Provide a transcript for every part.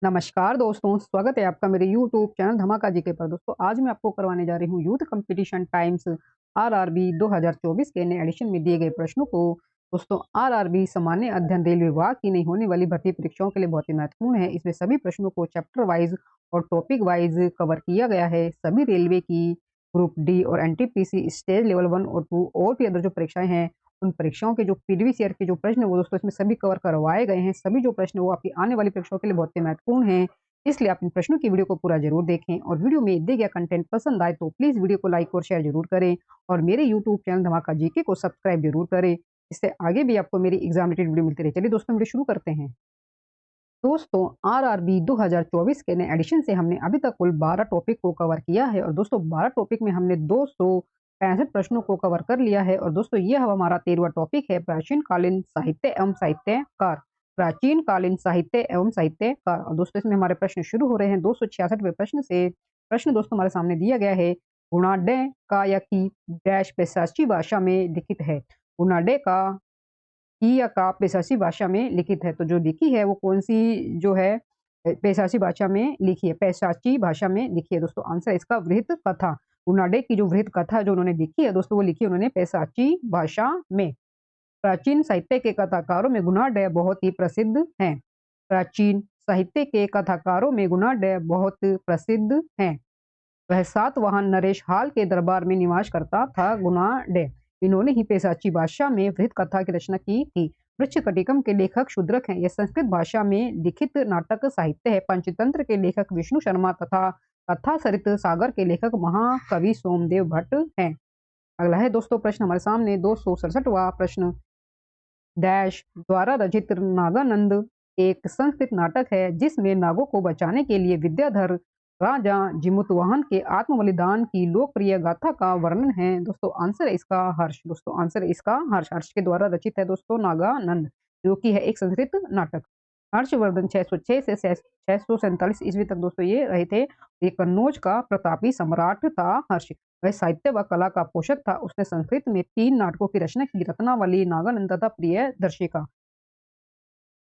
नमस्कार दोस्तों, स्वागत है आपका मेरे यूट्यूब चैनल धमाका जीके पर। दोस्तों आज मैं आपको करवाने जा रही हूँ यूथ कंपटीशन टाइम्स आरआरबी 2024 के नए एडिशन में दिए गए प्रश्नों को। दोस्तों आरआरबी सामान्य अध्ययन रेल विभाग की नहीं होने वाली भर्ती परीक्षाओं के लिए बहुत ही महत्वपूर्ण है। इसमें सभी प्रश्नों को चैप्टर वाइज और टॉपिक वाइज कवर किया गया है। सभी रेलवे की ग्रुप डी और एनटीपीसी स्टेज लेवल 1 और 2 और भी अदर जो परीक्षाएं हैं, उन परीक्षाओं के जो प्रीवियस ईयर के जो प्रश्न है वो दोस्तों इसमें सभी कवर करवाए गए हैं। सभी जो प्रश्न वो आपकी आने वाली परीक्षाओं के लिए बहुत ही महत्वपूर्ण हैं। इसलिए आप इन प्रश्नों की वीडियो को पूरा जरूर देखें और वीडियो में दिया गया कंटेंट पसंद आए तो प्लीज वीडियो को लाइक और शेयर जरूर करें और मेरे यूट्यूब चैनल धमाका जीके को सब्सक्राइब जरूर करें। इससे आगे भी आपको मेरी एग्जाम रिलेटेड वीडियो मिलती रहे। चलिए दोस्तों वीडियो शुरू करते हैं। दोस्तों आरआरबी 2024 के नए एडिशन से हमने अभी तक कुल 12 टॉपिक को कवर किया है और दोस्तों 12 टॉपिक में हमने 265 प्रश्नों को कवर कर लिया है। और दोस्तों ये हमारा 13वां टॉपिक है, प्राचीन कालीन साहित्य एवं साहित्यकार। प्राचीन कालीन साहित्य एवं साहित्यकार। और दोस्तों इसमें हमारे प्रश्न शुरू हो रहे हैं 266वें प्रश्न से। प्रश्न दोस्तों हमारे सामने दिया गया है, गुणाढ्य का या की डैश पैशाची भाषा में लिखित है। गुणाढ्य का की या का पेशाची भाषा में लिखित है। तो जो लिखी है वो कौन-सी जो है पेशाची भाषा में लिखी है, पैशाची भाषा में लिखी है। दोस्तों आंसर इसका वृहत कथा। गुणाढ्य की जो वृहत कथा जो उन्होंने लिखी है दोस्तों वो लिखी है उन्होंने पैशाची भाषा में। प्राचीन साहित्य के कथाकारों में गुणाढ्य बहुत ही प्रसिद्ध हैं। प्राचीन साहित्य के कथाकारों में गुणाढ्य बहुत प्रसिद्ध हैं। वह सातवाहन नरेश हाल के दरबार में निवास करता था। गुणाढ्य इन्होंने ही पैशाची भाषा में वृहत कथा की रचना की थी। वृक्षकटिकम के लेखक शूद्रक हैं। यह संस्कृत भाषा में लिखित नाटक साहित्य है। पंचतंत्र के लेखक विष्णु शर्मा तथा कथा सरित सागर के लेखक महाकवि सोमदेव भट्ट हैं। अगला है दोस्तों प्रश्न हमारे सामने 267वां प्रश्न, डैश द्वारा रचित नागानंद एक संस्कृत नाटक है जिसमें नागों को बचाने के लिए विद्याधर राजा जिमुतवाहन के आत्म बलिदान की लोकप्रिय गाथा का वर्णन है। दोस्तों आंसर है इसका हर्ष। दोस्तों आंसर है इसका हर्ष। हर्ष के द्वारा रचित है दोस्तों नागानंद, जो कि है एक संस्कृत नाटक। हर्षवर्धन 606 से 647 ईस्वी तक दोस्तों ये रहे थे। ये कन्नौज का प्रतापी सम्राट था हर्ष। वह साहित्य व कला का पोषक था। उसने संस्कृत में 3 नाटकों की रचना की, रत्नावली, नागानंद तथा प्रियदर्शिका।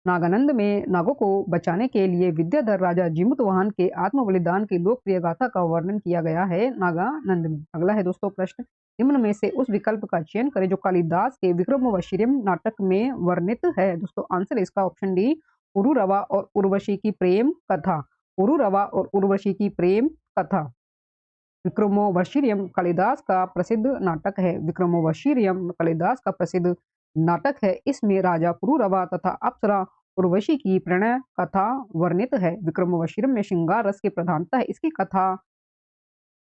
नागानंद में नागों को बचाने के लिए विद्याधर राजा जिमुतवाहन के आत्म बलिदान की लोकप्रिय गाथा का वर्णन किया गया है नागानंद में। अगला है दोस्तों प्रश्न, निम्न में से उस विकल्प का चयन करें जो कालिदास के विक्रमोर्वशीयम नाटक में वर्णित है। दोस्तों आंसर इसका ऑप्शन डी, पुरुरवा और उर्वशी की प्रेम कथा। पुरुरवा और उर्वशी की प्रेम कथा। विक्रमोर्वशीयम कालिदास का प्रसिद्ध नाटक है। विक्रमोर्वशीयम कालिदास का प्रसिद्ध नाटक है। इसमें राजा पुरुरवा तथा अप्सरा उर्वशी की प्रणय कथा वर्णित है। विक्रमोर्वशीयम में श्रृंगार रस की प्रधानता है। इसकी कथा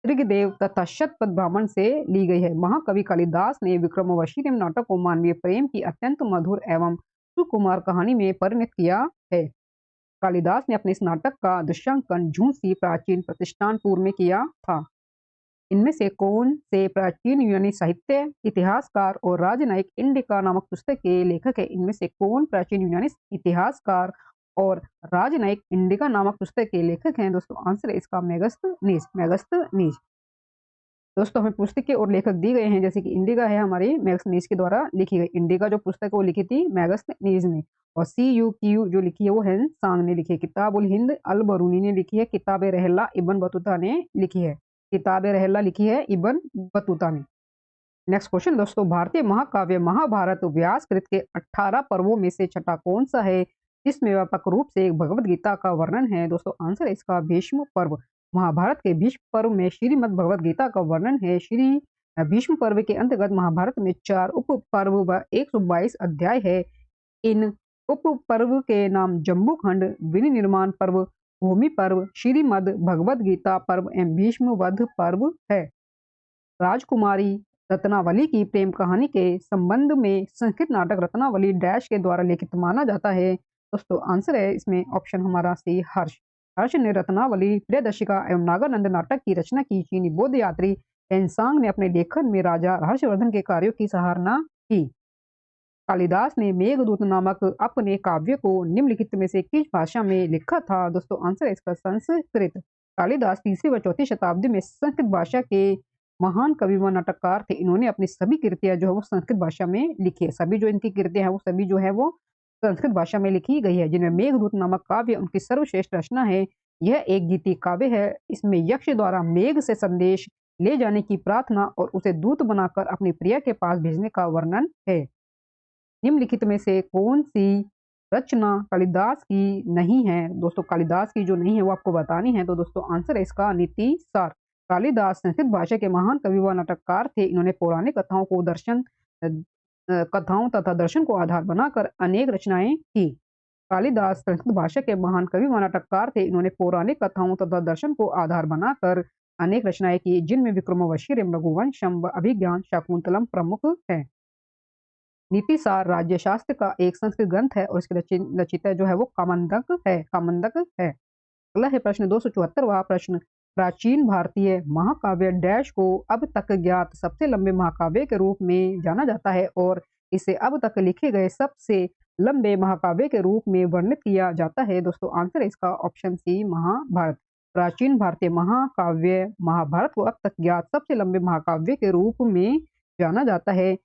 ऋग्वेद तथा शतपथ ब्राह्मण से ली गई है। महाकवि कालिदास ने विक्रमोर्वशीयम नाटक को मानवीय प्रेम की अत्यंत मधुर एवं सुकुमार कहानी में परिणत किया है। कालिदास ने अपने इस नाटक का दृश्यांकन झूंसी प्राचीन प्रतिष्ठानपुर में किया था। इनमें से कौन से प्राचीन यूनानी साहित्य इतिहासकार और राजनयिक इंडिका नामक पुस्तक के लेखक है। इनमें से कौन प्राचीन यूनानी इतिहासकार और राजनयिक इंडिका नामक पुस्तक के लेखक हैं। दोस्तों आंसर है इसका मेगस्थनीज। मेगस्थनीज। दोस्तों हमें पुस्तकें और लेखक दी गए हैं, जैसे कि इंडिका है हमारी मेगस्थनीज के द्वारा लिखी गई। इंडिका जो पुस्तक है वो लिखी थी मेगस्थनीज ने। और CUQ जो लिखी है वो सांग ने लिखी है। किताब उल हिंद अल बरूनी ने लिखी है। किताब रहला इब्न बतूता ने लिखी है। किताब रहला लिखी है इब्न बतूता ने। नेक्स्ट क्वेश्चन दोस्तों, भारतीय महाकाव्य महाभारत व्यासकृत के 18 पर्वों में से छठा कौन सा है जिसमें व्यापक रूप से भगवत गीता का वर्णन है। दोस्तों आंसर है इसका भीष्म पर्व। महाभारत के भीष्म पर्व में श्रीमद् भगवत गीता का वर्णन है। श्री भीष्म पर्व के अंतर्गत महाभारत में 4 उप पर्व व 122 अध्याय है। इन उप पर्व के नाम जम्बूखंड, विनिर्माण पर्व, भूमि पर्व, श्रीमद् भगवद गीता पर्व एवं भीष्म वध पर्व है। राजकुमारी रत्नावली की प्रेम कहानी के संबंध में संस्कृत नाटक रत्नावली डैश के द्वारा लिखित माना जाता है। दोस्तों आंसर है इसमें ऑप्शन हमारा सी, हर्ष। हर्ष ने रत्नावली, प्रियदर्शिका एवं नागानंद नाटक की रचना की। चीनी बौद्ध यात्री एनसांग ने अपने लेखन में राजा हर्षवर्धन के कार्यों की सराहना की। कालिदास ने मेघदूत नामक अपने काव्य को निम्नलिखित में से किस भाषा में लिखा था। दोस्तों आंसर है इसका संस्कृत। कालिदास 3वीं व 4वीं शताब्दी में संस्कृत भाषा के महान कवि व नाटककार थे। इन्होंने अपनी सभी कृतियां जो है वो संस्कृत भाषा में लिखी है। सभी जो इनकी कृतियां हैं वो सभी जो है वो संस्कृत भाषा में लिखी गई है, जिनमें मेघदूत नामक काव्य उनकी सर्वश्रेष्ठ रचना है। यह एक गीति काव्य है। इसमें यक्ष द्वारा मेघ से संदेश ले जाने की प्रार्थना और उसे दूत बनाकर अपनी प्रिया के पास भेजने का वर्णन है। निम्नलिखित में से कौन सी रचना कालिदास की नहीं है? दोस्तों कालिदास की जो नहीं है वो आपको बतानी है। तो दोस्तों आंसर है इसका नीति सार। कालिदास संस्कृत भाषा के महान कवि व नाटककार थे। इन्होंने पौराणिक कथाओं तथा दर्शन को आधार बनाकर अनेक रचनाएं की। कालिदास संस्कृत भाषा के महान कवि व नाटककार थे। इन्होंने पौराणिक कथाओं तथा दर्शन को आधार बनाकर अनेक रचनाएं की, जिनमें विक्रमोर्वशीयम, रघुवंशम व अभिज्ञान शाकुंतलम प्रमुख है। नीतिसार राज्य शास्त्र का एक संस्कृत ग्रंथ है और इसके रचयिता जो है वो कामंदक है। अगला है प्रश्न 274वां प्रश्न। प्राचीन भारतीय महाकाव्य डैश को अब तक ज्ञात सबसे लंबे महाकाव्य के रूप में जाना जाता है और इसे अब तक लिखे गए सबसे लंबे महाकाव्य के रूप में वर्णित किया जाता है। दोस्तों आंसर है इसका ऑप्शन सी, महाभारत। प्राचीन भारतीय महाकाव्य महाभारत को अब तक ज्ञात सबसे लंबे महाकाव्य के रूप में जाना जाता है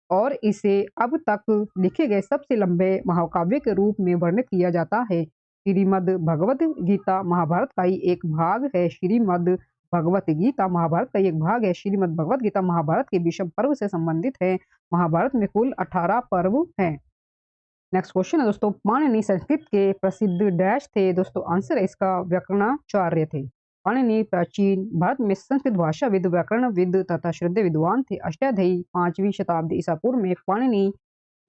और इसे अब तक लिखे गए सबसे लंबे महाकाव्य के रूप में वर्णित किया जाता है। श्रीमद् भगवत गीता महाभारत का ही एक भाग है। श्रीमद् भगवत गीता महाभारत का एक भाग है। श्रीमद् भगवत गीता महाभारत के विषम पर्व से संबंधित है। महाभारत में कुल 18 पर्व हैं। नेक्स्ट क्वेश्चन है दोस्तों, पाणिनि संस्कृत के प्रसिद्ध डैश थे। दोस्तों आंसर है इसका व्याकरणाचार्य थे। पाणिनि प्राचीन भारत में संस्कृत भाषाविद, व्याकरणविद तथा श्रद्धेय विद्वान थे। अष्टाध्यायी 5वीं शताब्दी ईसा पूर्व में पाणिनि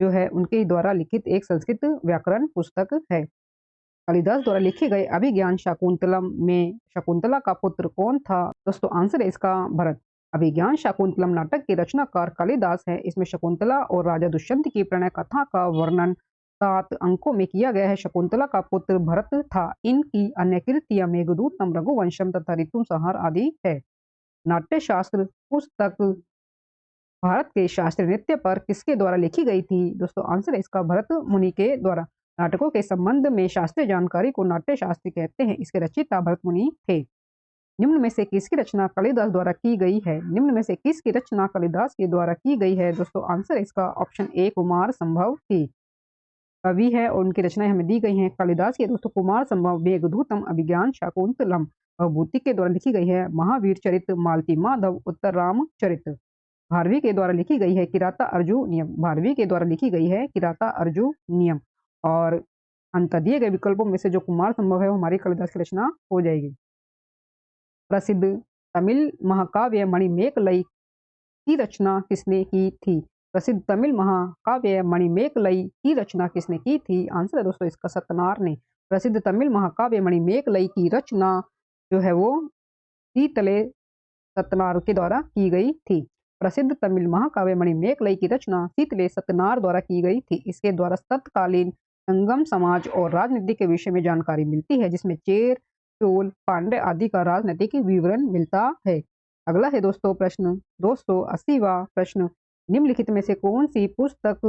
जो है उनके द्वारा लिखित एक संस्कृत व्याकरण पुस्तक है। कालिदास द्वारा लिखे गए अभिज्ञान शाकुंतलम में शकुंतला का पुत्र कौन था? दोस्तों आंसर है इसका भरत। अभिज्ञान शाकुंतलम नाटक के रचनाकार कालिदास है। इसमें शकुंतला और राजा दुष्यंत की प्रणय कथा का वर्णन 7 अंकों में किया गया है। शकुंतला का पुत्र भरत था। इनकी अन्य कृतियां मेघदूतम, रघुवंशम तथा ऋतुसंहार आदि है। नाट्य शास्त्र पुस्तक भारत के शास्त्रीय नृत्य पर किसके द्वारा लिखी गई थी? दोस्तों आंसर है इसका भरत मुनि के द्वारा। नाटकों के संबंध में शास्त्रीय जानकारी को नाट्य शास्त्र कहते हैं। इसके रचयिता भरत मुनि थे। निम्न में से किसकी रचना कालिदास द्वारा की गई है? निम्न में से किसकी रचना कालिदास के द्वारा की गई है? दोस्तों आंसर है इसका ऑप्शन ए, कुमार संभव थी। कवि है और उनकी रचनाएं हमें दी गई हैं। कालिदास के दोस्तों कुमार संभव, मेघदूतम, अभिज्ञान शाकुंतलम भूति के द्वारा लिखी गई है। महावीर चरित, मालती माधव, उत्तर राम चरित। भारवी के द्वारा लिखी गई है किराता अर्जुनियम। भारवी के द्वारा लिखी गई है किराता अर्जुनियम। और अंत दिए गए विकल्पों में से जो कुमार संभव है वो हमारी कालिदास की रचना हो जाएगी। प्रसिद्ध तमिल महाकाव्य मणिमेकलई की रचना किसने की थी? प्रसिद्ध तमिल महाकाव्य मणिमेकलई की रचना किसने की थी? आंसर है दोस्तों इसका सतनार ने। प्रसिद्ध तमिल महाकाव्य मणिमेकलई की रचना जो है वो सीतले सतनार के द्वारा की गई थी। प्रसिद्ध तमिल महाकाव्य मणिमेकलई की रचना सीतले सतनार द्वारा की गई थी। इसके द्वारा तत्कालीन संगम समाज और राजनीति के विषय में जानकारी मिलती है, जिसमें चेर, चोल, पांड्य आदि का राजनीतिक विवरण मिलता है। अगला है दोस्तों प्रश्न 280वां प्रश्न। निम्नलिखित में से कौन सी पुस्तक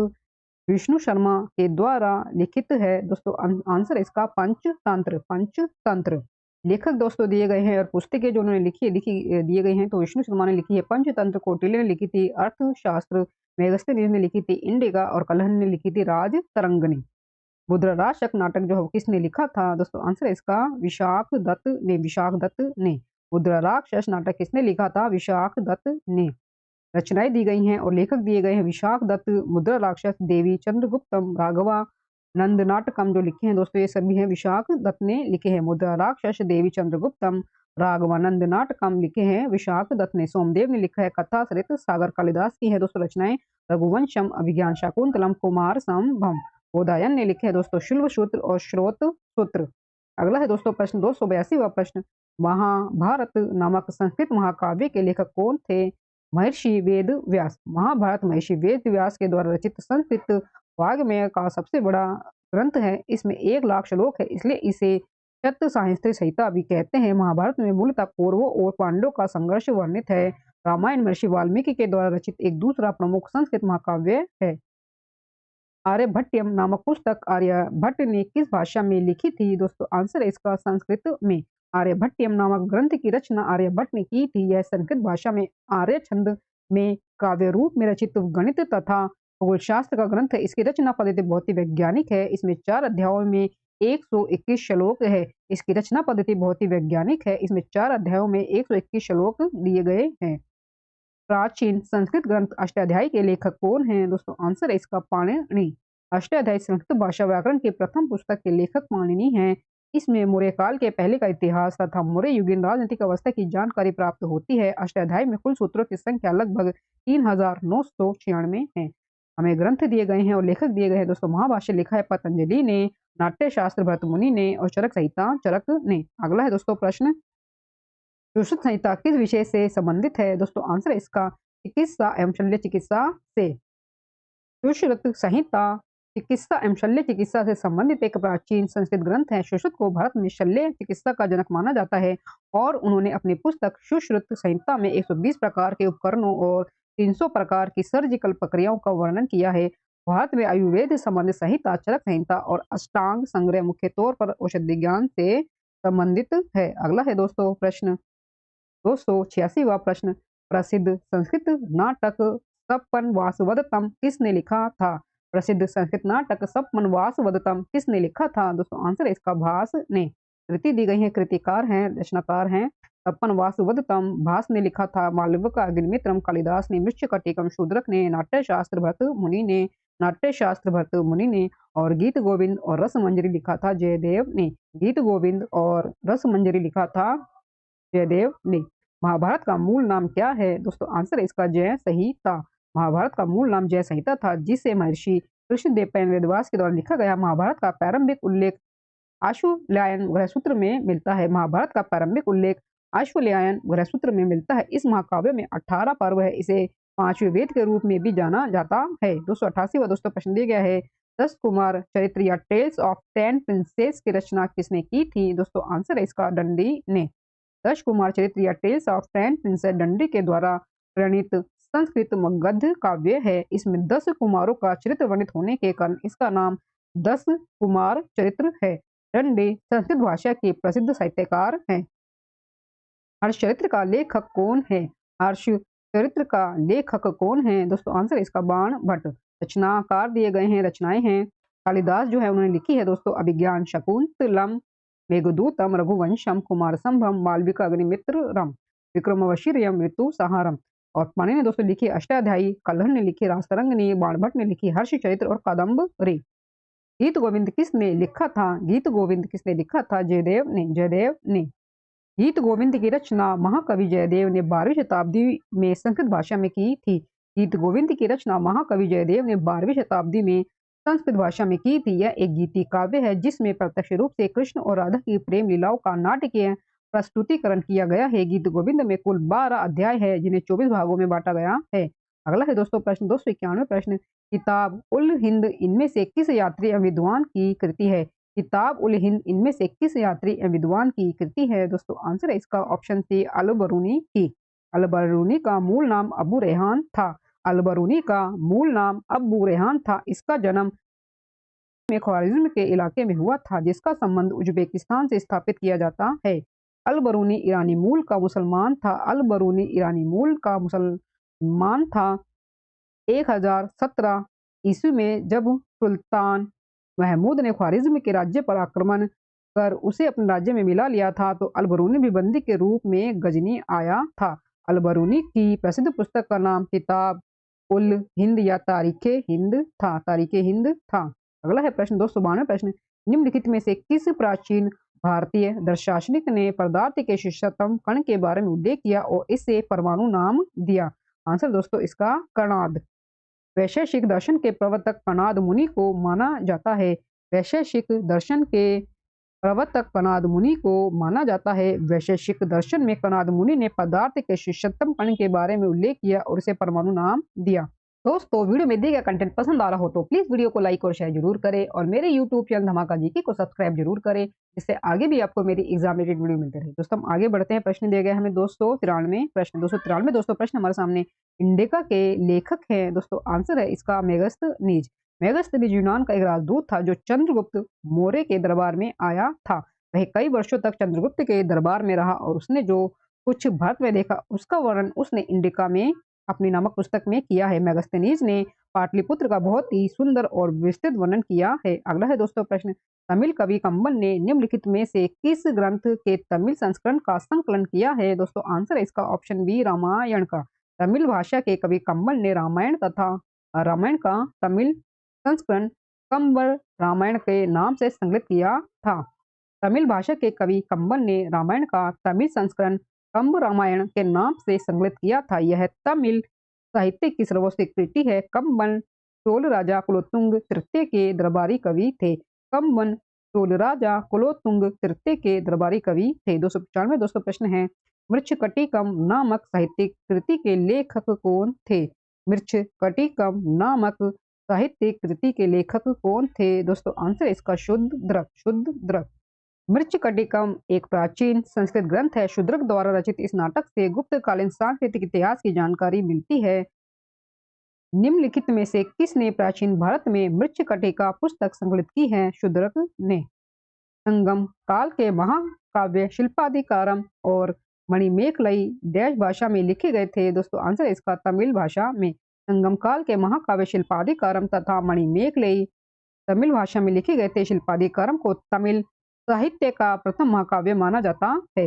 विष्णु शर्मा के द्वारा लिखित है? दोस्तों आंसर है इसका पंचतंत्र। लेखक दोस्तों दिए गए हैं और पुस्तकें जो उन्होंने लिखी दिए गए हैं। तो विष्णु शर्मा ने लिखी है पंचतंत्र, कौटिल्य ने लिखी थी अर्थशास्त्र, मेगस्तीनियस ने लिखी थी इंडिका और कलहन ने लिखी थी राज तरंगिणी। मुद्राराक्षक नाटक जो है किसने लिखा था? दोस्तों आंसर है इसका विशाख दत्त ने। मुद्राराक्षस नाटक किसने लिखा था? विशाख दत्त ने। रचनाएं दी गई हैं और लेखक दिए गए हैं विशाख दत्त, मुद्राराक्षस, देवी चंद्रगुप्तम, राघवा नंद नाटकम जो लिखे हैं दोस्तों ये सभी हैं विशाख दत्त ने लिखे हैं। मुद्राराक्षस, देवी चंद्रगुप्तम, राघवानंद नाटकम लिखे हैं विशाख दत्त ने। सोमदेव ने लिखा है कथा सरित सागर। कालिदास की है दोस्तों रचनाएं रघुवंशम, अभिज्ञान शाकुंतलम, कुमार संभव। बोधायन ने लिखे हैं दोस्तों शिल्प सूत्र और श्रोत सूत्र। अगला है दोस्तों प्रश्न 282वां प्रश्न। महाभारत नामक संस्कृत महाकाव्य के लेखक कौन थे? महर्षि वेद व्यास। महाभारत महर्षि वेद व्यास के द्वारा रचित संस्कृत वाग्मय का सबसे बड़ा ग्रंथ है। इसमें 1 लाख श्लोक है, इसलिए इसे शत साहित्य संहिता भी कहते हैं। महाभारत में मूलतः कौरवों और पांडवों का संघर्ष वर्णित है। रामायण महर्षि वाल्मीकि के द्वारा रचित एक दूसरा प्रमुख संस्कृत महाकाव्य है। आर्यभट्टयम नामक पुस्तक आर्यभट्ट ने किस भाषा में लिखी थी? दोस्तों आंसर है इसका संस्कृत में। आर्यभट्टयम नामक ग्रंथ की रचना आर्यभट्ट ने की थी। यह संस्कृत भाषा में आर्य छंद में काव्य रूप में रचित गणित तथा खगोल शास्त्र का ग्रंथ है। इसकी रचना पद्धति बहुत ही वैज्ञानिक है। इसमें 4 अध्यायों में 121 श्लोक है। इसकी रचना पद्धति बहुत ही वैज्ञानिक है। इसमें 4 अध्यायों में 121 श्लोक दिए गए हैं। प्राचीन संस्कृत ग्रंथ अष्टाध्यायी के लेखक कौन हैं? दोस्तों आंसर है इसका पाणिनि। अष्टाध्यायी संस्कृत भाषा व्याकरण की प्रथम पुस्तक के लेखक पाणिनि हैं। इसमें मौर्य काल के पहले का इतिहास तथा मौर्य युगीन राजनीतिक अवस्था की जानकारी प्राप्त होती है। अष्टाध्यायी में कुल सूत्रों की संख्या लगभग 3996 है। हमें ग्रंथ दिए गए हैं और लेखक दिए गए हैं। दोस्तों महाभाष्य लिखा है पतंजलि ने, नाट्य शास्त्र भरत मुनि ने और चरक संहिता चरक ने। अगला है दोस्तों प्रश्न, सुश्रुत संहिता किस विषय से संबंधित है? दोस्तों आंसर है इसका चिकित्सा एवं शल्य चिकित्सा से। सुश्रुत संहिता चिकित्सा एवं शल्य चिकित्सा से संबंधित एक प्राचीन संस्कृत ग्रंथ है। सुश्रुत को भारत में शल्य चिकित्सा का जनक माना जाता है और उन्होंने अपनी पुस्तक सुश्रुत संहिता में 120 प्रकार के उपकरणों और 300 प्रकार की सर्जिकल प्रक्रियाओं का वर्णन किया है। भारत में आयुर्वेद संबंधित संहिता, चरक संहिता और अष्टांग संग्रह मुख्य तौर पर औषधि ज्ञान से संबंधित है। अगला है दोस्तों प्रश्न 286वां प्रश्न, प्रसिद्ध संस्कृत नाटक सपन वासवदत्तम किसने लिखा था? प्रसिद्ध संस्कृत नाटक सपन वासवदत्तम किसने लिखा था? दोस्तों आंसर है इसका भास ने। कृति दी गई है, कृतिकार हैं, रचनाकार हैं। सपन वासवदत्तम भास ने लिखा था। मालविका अग्निमित्रम कालिदास ने, मृच्छकटिकम शूद्रक ने, नाट्यशास्त्र भरत मुनि ने, नाट्यशास्त्र भरत मुनि ने और गीत गोविंद और रसमंजरी लिखा था जयदेव ने। गीत गोविंद और रसमंजरी लिखा था जयदेव ने। महाभारत का मूल नाम क्या है? दोस्तों आंसर है इसका जय संहिता। महाभारत का मूल नाम जय संहिता था, जिसे महर्षि कृष्णदेव पैन वेदव्यास के द्वारा लिखा गया। महाभारत का प्रारंभिक उल्लेख आश्वलायन ग्रहसूत्र में मिलता है। महाभारत का प्रारंभिक उल्लेख आश्वलायन ग्रहसूत्र में मिलता है। इस महाकाव्य में 18 पर्व है। इसे 5वें वेद के रूप में भी जाना जाता है। 288वां दोस्तों प्रश्न दिया गया है, 10 कुमार चरित्र या टेल्स ऑफ 10 प्रिंसेस की रचना किसने की थी? दोस्तों आंसर है इसका दंडी ने। 10 कुमार चरित्र या टेल्स ऑफ 10 प्रिंसेस दंडी के द्वारा प्रणीत संस्कृत गद्य काव्य है। इसमें 10 कुमारों का चरित्र वर्णित होने के कारण इसका नाम 10 कुमार चरित्र है। दंडी संस्कृत भाषा के प्रसिद्ध साहित्यकार हैं। हर्षचरित्र का लेखक कौन है? हर्षचरित्र का लेखक कौन है? दोस्तों आंसर इसका बाण भट्ट। रचनाकार दिए गए हैं, रचनाएं हैं। कालिदास जो है उन्होंने लिखी है दोस्तों अभिज्ञान शकुंतलम, मेघदूतम, रघुवंशम, कुमार संभम, मालविका अग्निमित्रम, विक्रमोर्वशीयम, ऋतु संहारम। और पाणिनि ने दोस्तों लिखी अष्टाध्यायी, कल्हड़ ने लिखी रासरंगिनी, बाणभट्ट ने लिखी हर्षचरित्र और कादम्बरी। गीत गोविंद किसने लिखा था? गीत गोविंद किसने लिखा था? जयदेव ने। जयदेव ने। गीत गोविंद की रचना महाकवि जयदेव ने 12वीं शताब्दी में संस्कृत भाषा में की थी। गीत गोविंद की रचना महाकवि जयदेव ने 12वीं शताब्दी में संस्कृत भाषा में की थी। यह एक गीति काव्य है जिसमें प्रत्यक्ष रूप से कृष्ण और राधा की प्रेम लीलाओं का नाटकीय प्रस्तुतिकरण किया गया है। गीत गोविंद में कुल 12 अध्याय है जिन्हें 24 भागों में बांटा गया है। अगला है दोस्तों प्रश्न 291 प्रश्न, किताब उल हिंद इनमें से किस यात्री एवं विद्वान की कृति है? किताब उल हिंद इनमें से किस यात्री एवं विद्वान की कृति है? दोस्तों आंसर है इसका ऑप्शन सी अल-बरूनी की। अल-बरूनी का मूल नाम अबू रेहान था। अल-बरूनी का मूल नाम अबू रेहान था। इसका जन्म में ख्वारिज्म के इलाके में हुआ था, जिसका संबंध उज्बेकिस्तान से स्थापित किया जाता है। अल-बरूनी ईरानी मूल का मुसलमान था। अल-बरूनी ईरानी मूल का मुसलमान था। 1017 ईस्वी में जब सुल्तान महमूद ने ख्वारिज्म के राज्य पर आक्रमण कर उसे अपने राज्य में मिला लिया था, तो अल-बरूनी भी बंदी के रूप में गजनी आया था। अल-बरूनी की प्रसिद्ध पुस्तक का नाम किताब उल हिंद या तारीखे हिंद था। तारीखे हिंद था। अगला है प्रश्न 292 प्रश्न, निम्नलिखित में से किस प्राचीन भारतीय दार्शनिक ने पदार्थ के शिष्टतम कण के बारे में उल्लेख किया और इसे परमाणु नाम दिया? आंसर दोस्तों इसका कणाद। वैशेषिक दर्शन के प्रवर्तक कणाद मुनि को माना जाता है। वैशेषिक दर्शन के प्रवर्तक कणाद मुनि को माना जाता है। वैशेषिक दर्शन में कणाद मुनि ने पदार्थ के शिष्टतम कण के बारे में उल्लेख किया और इसे परमाणु नाम दिया। दोस्तों वीडियो में दिए गए कंटेंट पसंद आ रहा हो तो प्लीज वीडियो को लाइक और शेयर जरूर करें और मेरे यूट्यूब चैनल धमाका जीके को सब्सक्राइब जरूर करें, जिससे आगे भी आपको मेरी एग्जाम रिलेटेड वीडियो मिलते रहे। दोस्तों हम आगे बढ़ते हैं। प्रश्न दिए गए हमें 293 प्रश्न। 293 दोस्तों प्रश्न हमारे सामने। इंडिका के लेखक हैं दोस्तों, आंसर है इसका मेगस्थनीज। मेगस्थनीज यूनान का एक राजदूत था जो चंद्रगुप्त मौर्य के दरबार में आया था। वह कई वर्षों तक चंद्रगुप्त के दरबार में रहा और उसने जो कुछ भारत में देखा उसका वर्णन उसने इंडिका में अपनी नामक पुस्तक में किया है। मेगस्थनीज ने पाटलिपुत्र का बहुत ही सुंदर और विस्तृत वर्णन किया है। अगला है दोस्तों प्रश्न, तमिल कवि कंबन ने निम्नलिखित में से किस ग्रंथ के तमिल संस्करण का संकलन किया है? दोस्तों आंसर है इसका ऑप्शन बी, रामायण का। तमिल भाषा के कवि कंबन ने रामायण तथा रामायण का तमिल संस्करण कंबर रामायण के नाम से संकलित किया था। तमिल भाषा के कवि कंबन ने रामायण का तमिल संस्करण कंब रामायण के नाम से संकलित किया था। यह तमिल साहित्य की सर्वोच्च कृति है। कंबन चोल राजा कुलोत्तुंग तृतीय के दरबारी कवि थे। कंबन चोल राजा कुलोत्तुंग तृतीय के दरबारी कवि थे। 295 दोस्तों प्रश्न है, मृच्छकटिकम नामक साहित्यिक कृति के लेखक कौन थे? मृच्छकटिकम नामक साहित्यिक कृति के लेखक कौन थे? दोस्तों आंसर इसका शूद्रक। शूद्रक। मृच्छकटिकम एक प्राचीन संस्कृत ग्रंथ है। शूद्रक द्वारा रचित इस नाटक से गुप्तकालीन सांस्कृतिक इतिहास की जानकारी मिलती है। निम्नलिखित में से किसने प्राचीन भारत में मृच्छकटिका पुस्तक संकलित की है? शूद्रक ने। संगम काल के महाकाव्य शिल्पाधिकारम और मणिमेखलई डैश भाषा में लिखे गए थे? दोस्तों आंसर इसका तमिल भाषा में। संगम काल के महाकाव्य शिल्पाधिकारम तथा मणिमेखलई तमिल भाषा में लिखे गए थे। शिल्पाधिकारम को तमिल साहित्य का प्रथम महाकाव्य माना जाता है।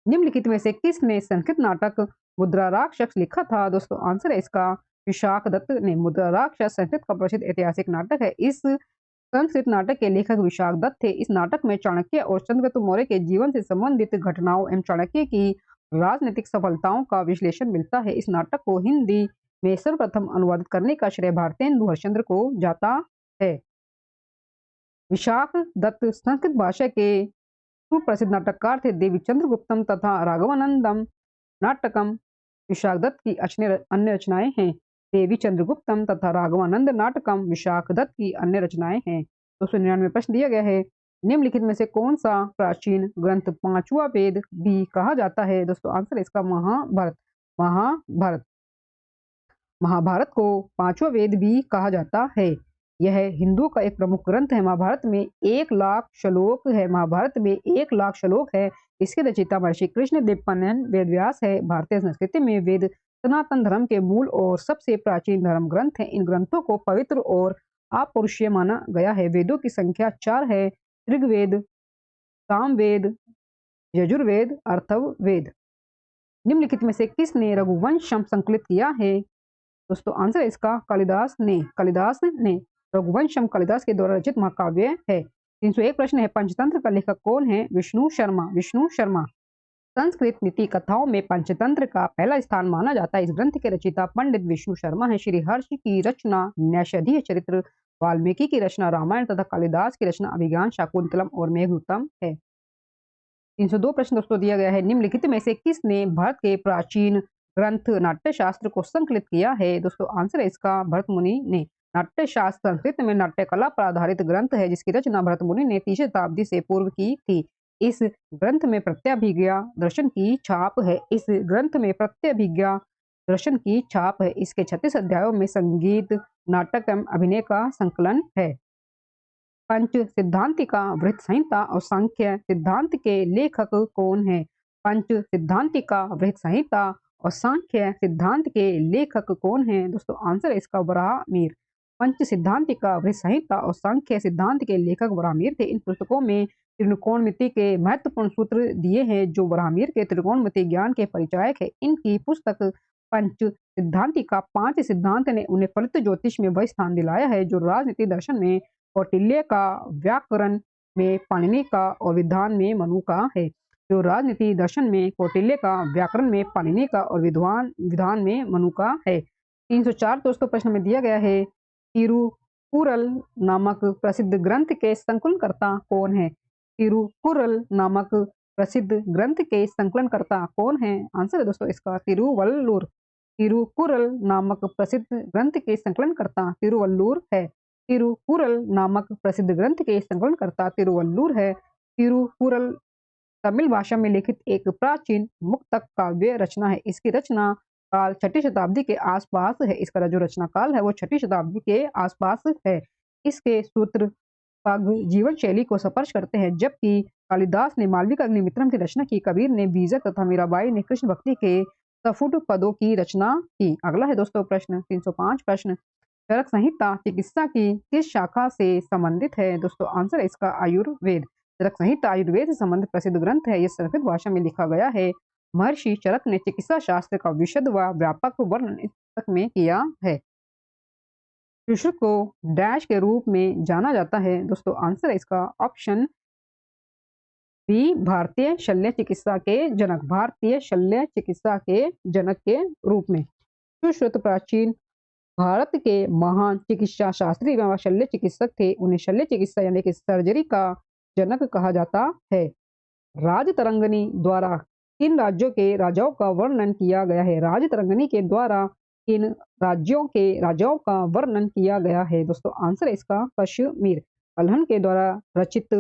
निम्नलिखित में से किसने संस्कृत नाटक मुद्रा राक्षस लिखा था? दोस्तों आंसर है इसका विशाख दत्त ने। मुद्रा राक्षस संस्कृत का प्रसिद्ध ऐतिहासिक नाटक है। इस संस्कृत नाटक के लेखक विशाख दत्त थे। इस नाटक में चाणक्य और चंद्रगुप्त मौर्य के जीवन से संबंधित घटनाओं एवं चाणक्य की राजनीतिक सफलताओं का विश्लेषण मिलता है। इस नाटक को हिंदी में सर्वप्रथम अनुवादित करने का श्रेय भारतेंदु हरिश्चंद्र को जाता है। विशाख दत्त संस्कृत भाषा के सुप्रसिद्ध नाटककार थे। देवी चंद्रगुप्तम तथा राघवानंदम नाटकम विशाख दत्त की अन्य रचनाएं हैं। देवी चंद्रगुप्तम तथा राघवानंद नाटकम विशाख दत्त की अन्य रचनाएं हैं। 299 प्रश्न दिया गया है, निम्नलिखित में से कौन सा प्राचीन ग्रंथ पांचवा वेद भी कहा जाता है? दोस्तों आंसर इसका महाभारत। महाभारत। महाभारत को पांचवा वेद भी कहा जाता है। यह हिंदुओं का एक प्रमुख ग्रंथ है। महाभारत में 1,00,000 श्लोक है। महाभारत में 1,00,000 श्लोक है। इसके रचयिता महर्षि कृष्ण देवपायन वेदव्यास है। भारतीय संस्कृति में वेद सनातन धर्म के मूल और सबसे प्राचीन धर्म ग्रंथ है। इन ग्रंथों को पवित्र और अपौरुषीय माना गया है। वेदों की संख्या 4 है। ऋग्वेद, सामवेद, यजुर्वेद, अथर्ववेद। निम्नलिखित में से किसने रघुवंशम संकलित किया है? दोस्तों आंसर इसका कालिदास ने। कालिदास ने रघुवंशम कालिदास के द्वारा रचित महाकाव्य है। 301 प्रश्न है, पंचतंत्र का लेखक कौन है? विष्णु शर्मा। विष्णु शर्मा। संस्कृत नीति कथाओं में पंचतंत्र का पहला स्थान माना जाता है। इस ग्रंथ के रचयिता पंडित विष्णु शर्मा है। श्री हर्ष की रचना नैषधीय चरित्र, वाल्मीकि की रचना रामायण तथा कालिदास की रचना अभिज्ञान शाकुंतलम और मेघदूतम है। 302 प्रश्न दोस्तों दिया गया है, निम्नलिखित में से किसने भारत के प्राचीन ग्रंथ नाट्यशास्त्र को संकलित किया है? दोस्तों आंसर है इसका भरत मुनि ने। नाट्यशास्त्र संस्कृत में नाट्य कला पर आधारित ग्रंथ है, जिसकी रचना भरत मुनि ने 3वीं शताब्दी से पूर्व की थी। इस ग्रंथ में प्रत्यभिज्ञा दर्शन की छाप है। इस ग्रंथ में प्रत्यभिज्ञा दर्शन की छाप है। इसके 36 अध्यायों में संगीत, नाटक एवं अभिनय का संकलन है। पंच सिद्धांतिका वृत्त संहिता और सांख्य सिद्धांत के लेखक कौन है? पंच सिद्धांतिका वृत्त संहिता और सांख्य सिद्धांत के लेखक कौन है? दोस्तों आंसर इसका वराहमिहिर। पंच सिद्धांतिका वृत्त संहिता और सांख्य सिद्धांत के लेखक वराहमिहिर थे। इन पुस्तकों में त्रिकोणमिति के महत्वपूर्ण सूत्र दिए हैं, जो वराहमिहिर के त्रिकोणमिति ज्ञान के परिचायक है। इनकी पुस्तक पंच सिद्धांतिका 5 सिद्धांत ने उन्हें फलित ज्योतिष में वह स्थान दिलाया है जो राजनीति दर्शन में कौटिल्य का, व्याकरण में पाणिनि का और विधान में मनु का है। जो राजनीति दर्शन में कौटिल्य का, व्याकरण में पाणिनि का और विधान में मनु का है। 304 दोस्तों प्रश्न में दिया गया है, तिरुकुरल नामक प्रसिद्ध ग्रंथ के संकलनकर्ता कौन है? तिरुकुरल नामक प्रसिद्ध ग्रंथ के संकलनकर्ता कौन है? आंसर है दोस्तों इसका तिरुवल्लुर। तिरुकुरल नामक प्रसिद्ध ग्रंथ के संकलनकर्ता तिरुवल्लुर है। तिरुकुरल नामक प्रसिद्ध ग्रंथ के संकलनकर्ता तिरुवल्लुर है। तिरुकुरल तमिल भाषा में लिखित एक प्राचीन मुक्तक काव्य रचना है। इसकी रचना काल 6वीं शताब्दी के आसपास है। इसका जो रचना काल है वो 6वीं शताब्दी के आसपास है। इसके सूत्र पग जीवन शैली को स्पर्श करते हैं, जबकि कालिदास ने मालविका अग्निमित्रम की रचना की। कबीर ने बीजक तथा मीराबाई ने कृष्ण भक्ति के सफुट पदों की रचना की। अगला है दोस्तों प्रश्न 305 प्रश्न, चरक संहिता चिकित्सा की किस शाखा से संबंधित है? दोस्तों आंसर है इसका आयुर्वेद। चरक संहिता आयुर्वेद से संबंधित प्रसिद्ध ग्रंथ है। ये संस्कृत भाषा में लिखा गया है। महर्षि चरक ने चिकित्सा शास्त्र का विशद व व्यापक वर्णन इस पुस्तक में किया है। सुश्रुत को डैश के रूप में जाना जाता है? दोस्तों आंसर है इसका ऑप्शन बी भारतीय शल्य चिकित्सा के जनक। भारतीय शल्य चिकित्सा के जनक के रूप में सुश्रुत प्राचीन भारत के महान चिकित्सा शास्त्री व शल्य चिकित्सक थे। उन्हें शल्य चिकित्सा यानी कि सर्जरी का जनक कहा जाता है। राजतरंगिणी द्वारा किन राज्यों के राजाओं का वर्णन किया गया है? राजतरंगिणी के द्वारा किन राज्यों के राजाओं का वर्णन किया गया है? दोस्तों आंसर है इसका कश्मीर। कल्हण के द्वारा रचित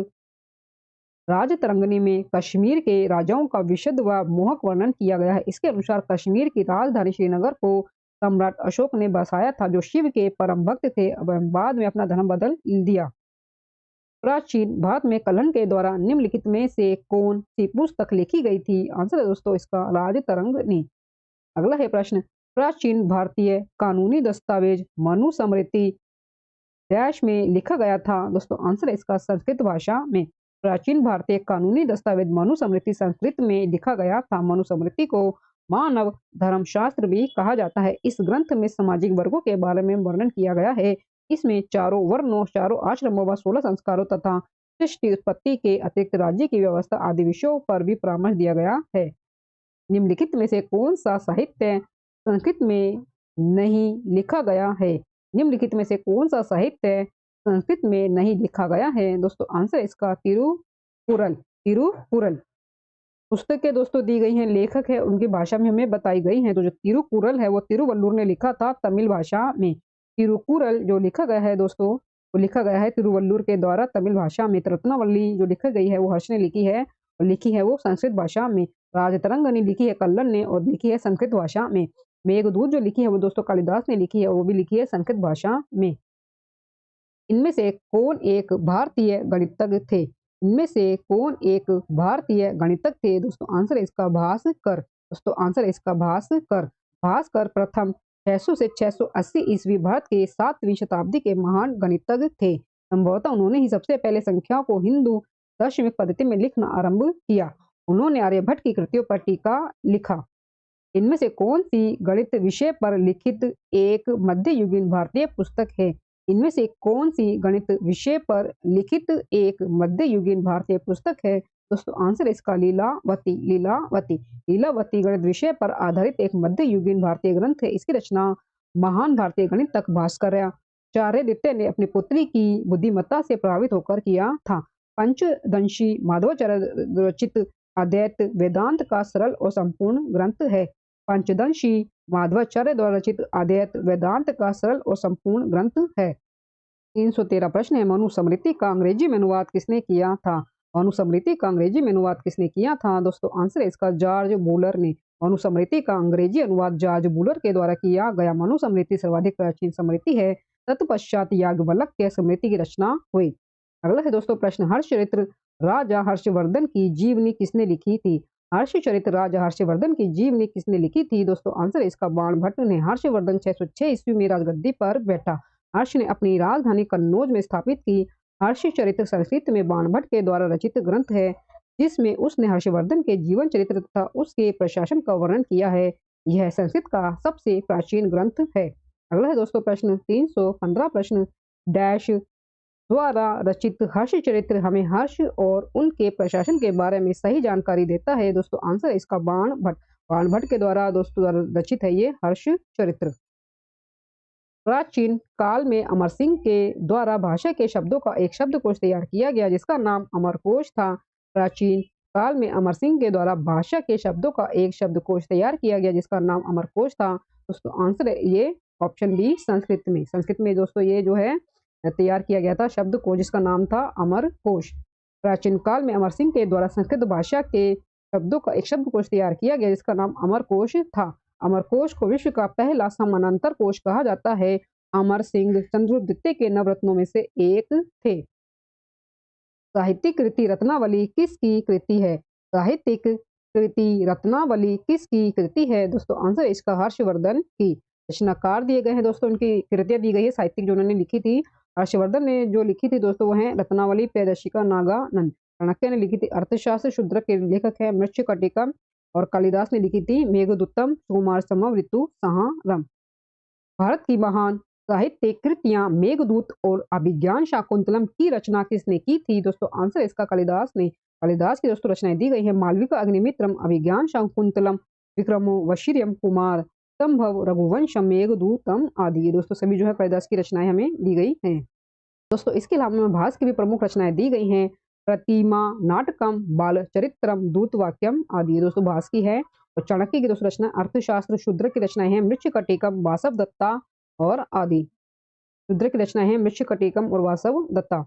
राजतरंगिणी में कश्मीर के राजाओं का विशद व मोहक वर्णन किया गया है। इसके अनुसार कश्मीर की राजधानी श्रीनगर को सम्राट अशोक ने बसाया था, जो शिव के परम भक्त थे। बाद में अपना धर्म बदल दिया। प्राचीन भारत में कल्हण के द्वारा निम्नलिखित में से कौन सी पुस्तक लिखी गई थी? आंसर है दोस्तों इसका राजतरंगिणी। अगला है प्रश्न, प्राचीन भारतीय कानूनी दस्तावेज मनुस्मृति डैश में लिखा गया था? दोस्तों आंसर है इसका संस्कृत भाषा में। प्राचीन भारतीय कानूनी दस्तावेज मनुस्मृति संस्कृत में लिखा गया था। मनुस्मृति को मानव धर्मशास्त्र भी कहा जाता है। इस ग्रंथ में सामाजिक वर्गों के बारे में वर्णन किया गया है। इसमें चारों वर्णों, चारों आश्रमों व 16 संस्कारों तथा सृष्टि उत्पत्ति के अतिरिक्त राज्य की व्यवस्था आदि विषयों पर भी परामर्श दिया गया है। निम्नलिखित में से कौन सा साहित्य संस्कृत में नहीं लिखा गया है? निम्नलिखित में से कौन सा साहित्य संस्कृत में नहीं लिखा गया है? दोस्तों आंसर इसका तिरुकुरल। तिरुकुरल पुस्तकें दोस्तों दी गई हैं, लेखक है उनकी भाषा में हमें बताई गई हैं। तो जो तिरुकुरल है वो तिरुवल्लुर ने लिखा था तमिल भाषा में। तिरुकुरल जो लिखा गया है दोस्तों, वो लिखा गया है तिरुवल्लुर के द्वारा तमिल भाषा में। रत्नावली जो लिखी गई है वो हर्ष ने लिखी है, और लिखी है वो संस्कृत भाषा में। राजतरंगिणी लिखी है कल्लण ने और लिखी है संस्कृत भाषा में। मेघदूत जो लिखी है वो दोस्तों कालिदास ने लिखी है, वो भी लिखी है संस्कृत भाषा में। इनमें से कौन एक भारतीय गणितज्ञ थे? इनमें से कौन एक भारतीय गणितज्ञ थे? दोस्तों आंसर है इसका भास्कर। दोस्तों आंसर है इसका भास्कर। भास्कर प्रथम 600 से 680 ईस्वी भारत के 7वीं शताब्दी के महान गणितज्ञ थे। संभवतः उन्होंने ही सबसे पहले संख्याओं को हिंदू दशमिक पद्धति में लिखना आरंभ किया। उन्होंने आर्यभट्ट की कृतियों पर टीका लिखा। इनमें से कौन सी गणित विषय पर लिखित एक मध्ययुगीन भारतीय पुस्तक है? इनमें से कौन सी गणित विषय पर लिखित एक मध्ययुगीन भारतीय पुस्तक है? दोस्तों आंसर इसका लीलावती। लीलावती लीलावती गणित विषय पर आधारित एक मध्ययुगीन भारतीय ग्रंथ है। इसकी रचना महान भारतीय गणितज्ञ भास्कराचार्य द्वितीय ने अपनी पुत्री की बुद्धिमत्ता से प्रभावित होकर किया था। पंचदंशी माधवाचार्य रचित अद्वैत वेदांत का सरल और संपूर्ण ग्रंथ है। पंचदंशी माधवाचार्य द्वारा रचित अद्वैत वेदांत का सरल और संपूर्ण ग्रंथ है। 313 प्रश्न है, मनुस्मृति का अंग्रेजी में अनुवाद किसने किया था? मनुस्मृति का अंग्रेजी में अनुवाद किसने किया था? दोस्तों आंसर है इसका जॉर्ज बूलर ने। मनुस्मृति का अंग्रेजी अनुवाद जॉर्ज बूलर के द्वारा किया गया। मनुस्मृति सर्वाधिक प्राचीन स्मृति है। तत्पश्चात याज्ञवल्क्य स्मृति की रचना हुई। अगला है दोस्तों प्रश्न, हर्षचरित्र राजा हर्षवर्धन की जीवनी किसने लिखी थी? हर्षचरित्र राजा हर्षवर्धन की जीवनी किसने लिखी थी? दोस्तों आंसर इसका बाणभट्ट ने। हर्षवर्धन 606 ईस्वी में राजगद्दी पर बैठा। हर्ष ने अपनी राजधानी कन्नौज में स्थापित की। हर्षचरित्र संस्कृत में बाणभट्ट के द्वारा रचित ग्रंथ है, जिसमें उसने हर्षवर्धन के जीवन चरित्र तथा उसके प्रशासन का वर्णन किया है। यह संस्कृत का सबसे प्राचीन ग्रंथ है। अगला है दोस्तों प्रश्न 315 प्रश्न, डैश द्वारा रचित हर्षचरित्र हमें हर्ष और उनके प्रशासन के बारे में सही जानकारी देता है? दोस्तों आंसर है इसका बाणभट्ट। बाणभट्ट के द्वारा दोस्तों रचित है ये हर्षचरित्र। प्राचीन काल में अमर सिंह के द्वारा भाषा के शब्दों का एक शब्दकोश तैयार किया गया, जिसका नाम अमरकोश था। प्राचीन काल में अमर सिंह के द्वारा भाषा के शब्दों का एक शब्दकोश तैयार किया गया, जिसका नाम अमरकोश था। दोस्तों आंसर है ये ऑप्शन बी संस्कृत में। संस्कृत में दोस्तों ये जो है तैयार किया गया था शब्दकोश, जिसका नाम था अमरकोश। प्राचीन काल में अमर सिंह के द्वारा संस्कृत भाषा के शब्दों का एक शब्दकोश तैयार किया गया, जिसका नाम अमरकोश था। अमरकोश को विश्व का पहला समानांतर कोश कहा जाता है। अमर सिंह चंद्रगुप्त द्वितीय के नवरत्नों में से एक थे। साहित्यिक कृति रत्नावली किसकी कृति है? साहित्यिक कृति रत्नावली किसकी कृति है? दोस्तों आंसर इसका हर्षवर्धन की। रचनाकार दिए गए हैं दोस्तों, उनकी कृतियाँ दी गई है साहित्यिक जो उन्होंने लिखी थी। हर्षवर्धन ने जो लिखी थी दोस्तों वो हैं रत्नावली, प्रियदर्शिका, नागानंद। चाणक्य ने लिखी थी अर्थशास्त्र, शूद्रक के लेखक है मृच्छकटिका। और कालिदास ने लिखी थी मेघदूतम, सुकुमार संभव, ऋतु संहारम। भारत की महान साहित्यिक कृतियां मेघदूत और अभिज्ञान शाकुंतलम की रचना किसने की थी दोस्तों? आंसर इसका कालिदास ने। कालिदास की दोस्तों रचनाएं दी गई है मालविका, अग्निमित्रम, अभिज्ञान शाकुंतलम, विक्रमो वशीर्यम, कुमार संभव, रघुवंशम, मेघदूतम आदि। ये दोस्तों सभी जो है कालिदास की रचनाएं हमें दी गई हैं। दोस्तों इसके अलावा हमें भास की भी प्रमुख रचनाएं दी गई हैं। प्रतिमा, नाटकम, बाल चरित्रम, दूत वाक्यम आदि। ये दोस्तों भास की है। और चाणक्य की दोस्तों रचना अर्थशास्त्र, शूद्र की रचनाएं हैं मृच्छकटिकम, वासव दत्ता और आदि। शूद्र की रचनाएं हैं मृच्छकटिकम और वासव दत्ता।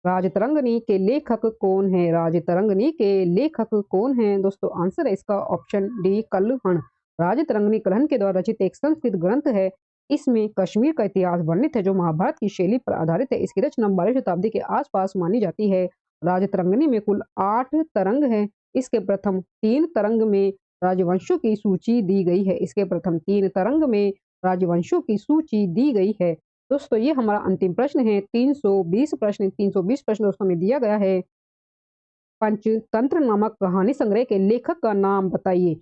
राजतरंगिणी के लेखक कौन है? राजतरंगिणी के लेखक कौन है दोस्तों? आंसर है इसका ऑप्शन डी, कल्हण। राजतरंगिणी कल्हण के द्वारा रचित एक संस्कृत ग्रंथ है। इसमें कश्मीर का इतिहास वर्णित है जो महाभारत की शैली पर आधारित है। इसकी रचना 12वीं शताब्दी के आसपास मानी जाती है। राजतरंगिणी में कुल 8 तरंग हैं। इसके प्रथम 3 तरंग में राजवंशों की सूची दी गई है। इसके प्रथम 3 तरंग में राजवंशों की सूची दी गई है। दोस्तों ये हमारा अंतिम प्रश्न है 320 प्रश्न। 320 प्रश्न दोस्तों में दिया गया है पंचतंत्र नामक कहानी संग्रह के लेखक का नाम बताइए।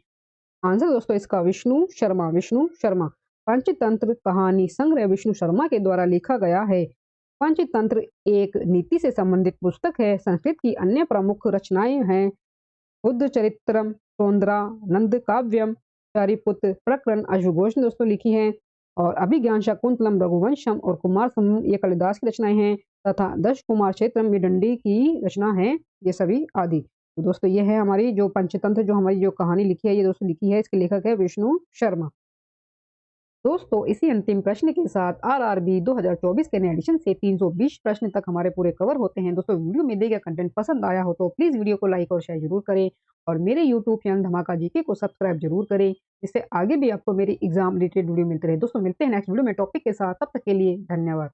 आंसर दोस्तों इसका विष्णु शर्मा। विष्णु शर्मा। पंचतंत्र कहानी संग्रह विष्णु शर्मा के द्वारा लिखा गया है। पंचतंत्र एक नीति से संबंधित पुस्तक है। संस्कृत की अन्य प्रमुख रचनाएं हैं बुद्ध चरित्रम, सौंदरा, नंद काव्यम, चारिपुत्र प्रकरण, अश्वघोष ने दोस्तों लिखी है। और अभिज्ञान शाकुंतलम, रघुवंशम और कुमार संभव ये कालिदास की रचनाएं हैं। तथा दश कुमार क्षेत्रम ये दंडी की रचना है। ये सभी आदि। तो दोस्तों ये है हमारी जो पंचतंत्र जो हमारी जो कहानी लिखी है ये दोस्तों लिखी है, इसके लेखक है विष्णु शर्मा। दोस्तों इसी अंतिम प्रश्न के साथ आरआरबी 2024 के नए एडिशन से 320 प्रश्न तक हमारे पूरे कवर होते हैं। दोस्तों वीडियो में दिए गए कंटेंट पसंद आया हो तो प्लीज़ वीडियो को लाइक और शेयर जरूर करें। और मेरे यूट्यूब चैनल धमाका जीके को सब्सक्राइब जरूर करें, जिससे आगे भी आपको मेरी एग्जाम रिलेटेड वीडियो मिलते रहे। दोस्तों मिलते हैं नेक्स्ट वीडियो में टॉपिक के साथ, तब तक के लिए धन्यवाद।